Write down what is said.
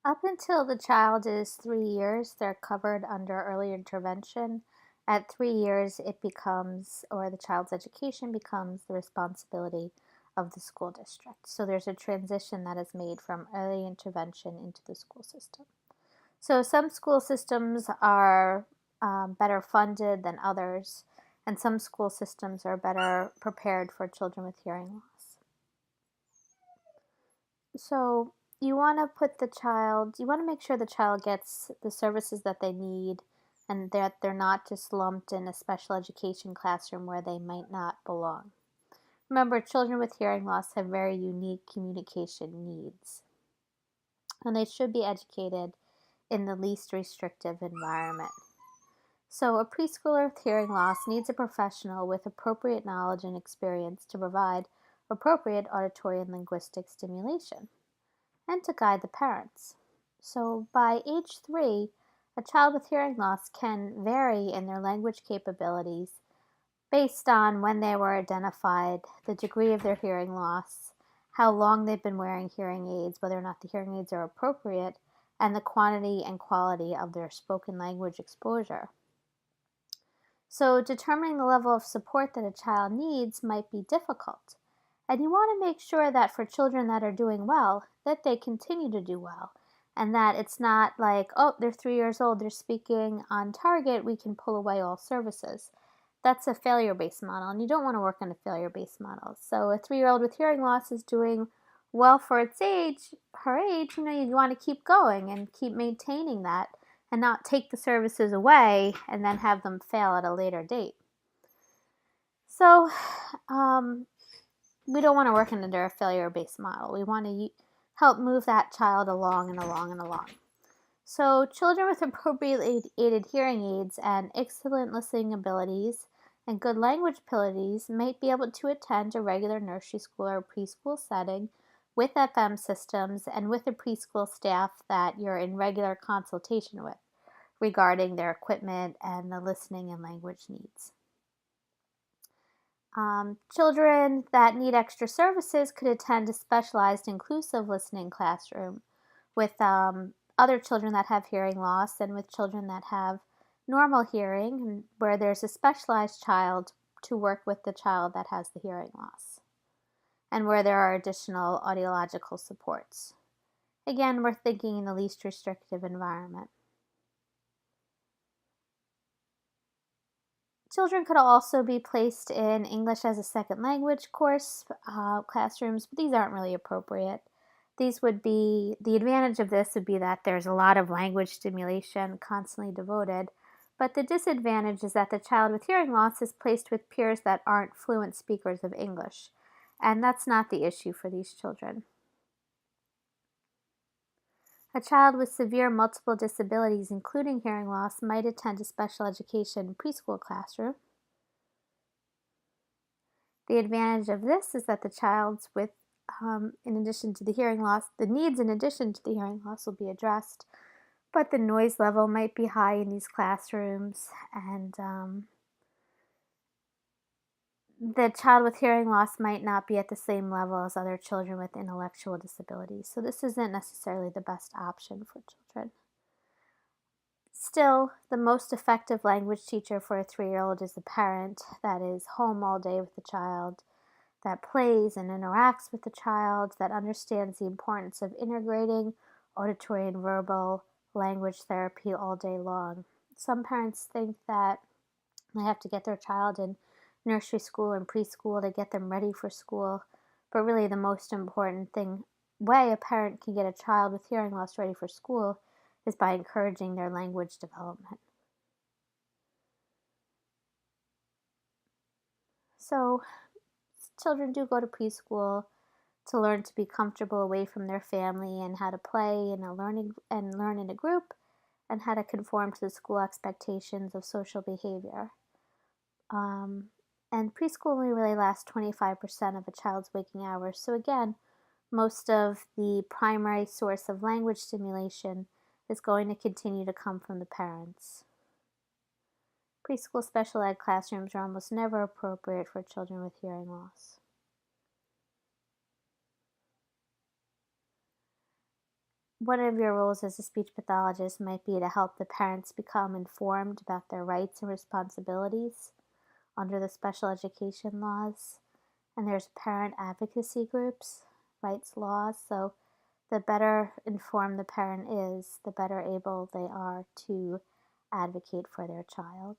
Up until the child is 3 years, they're covered under early intervention. At 3 years, it becomes, or the child's education becomes, the responsibility of the school district. So there's a transition that is made from early intervention into the school system. So some school systems are better funded than others, and some school systems are better prepared for children with hearing loss. So you want to make sure the child gets the services that they need and that they're not just lumped in a special education classroom where they might not belong. Remember, children with hearing loss have very unique communication needs, and they should be educated in the least restrictive environment. So, a preschooler with hearing loss needs a professional with appropriate knowledge and experience to provide appropriate auditory and linguistic stimulation and to guide the parents. So, by age 3, a child with hearing loss can vary in their language capabilities based on when they were identified, the degree of their hearing loss, how long they've been wearing hearing aids, whether or not the hearing aids are appropriate, and the quantity and quality of their spoken language exposure. So, determining the level of support that a child needs might be difficult. And you want to make sure that for children that are doing well, that they continue to do well. And that it's not like, oh, they're 3 years old, they're speaking on target, we can pull away all services. That's a failure-based model, and you don't want to work on a failure-based model. So a 3-year-old with hearing loss is doing well for its age, her age, you want to keep going and keep maintaining that and not take the services away and then have them fail at a later date. So we don't want to work under a failure-based model. We want to help move that child along and along and along. So children with appropriately aided hearing aids and excellent listening abilities and good language abilities might be able to attend a regular nursery school or preschool setting with FM systems and with a preschool staff that you're in regular consultation with regarding their equipment and the listening and language needs. Children that need extra services could attend a specialized inclusive listening classroom with other children that have hearing loss and with children that have normal hearing, where there's a specialized child to work with the child that has the hearing loss, and where there are additional audiological supports. Again, we're thinking in the least restrictive environment. Children could also be placed in English as a second language course classrooms, but these aren't really appropriate. These would be, the advantage of this would be that there's a lot of language stimulation constantly devoted, but the disadvantage is that the child with hearing loss is placed with peers that aren't fluent speakers of English, and that's not the issue for these children. A child with severe multiple disabilities, including hearing loss, might attend a special education preschool classroom. The advantage of this is that the child's with, in addition to the hearing loss, the needs in addition to the hearing loss will be addressed, but the noise level might be high in these classrooms, and the child with hearing loss might not be at the same level as other children with intellectual disabilities. So this isn't necessarily the best option for children. Still, the most effective language teacher for a 3-year-old is the parent that is home all day with the child, that plays and interacts with the child, that understands the importance of integrating auditory and verbal language therapy all day long. Some parents think that they have to get their child in nursery school and preschool to get them ready for school, but really the most important way a parent can get a child with hearing loss ready for school is by encouraging their language development. So children do go to preschool to learn to be comfortable away from their family and how to play and learn in a group and how to conform to the school expectations of social behavior. And preschool only really lasts 25% of a child's waking hours. So again, most of the primary source of language stimulation is going to continue to come from the parents. Preschool special ed classrooms are almost never appropriate for children with hearing loss. One of your roles as a speech pathologist might be to help the parents become informed about their rights and responsibilities under the special education laws. And there's parent advocacy groups, rights laws. So the better informed the parent is, the better able they are to advocate for their child.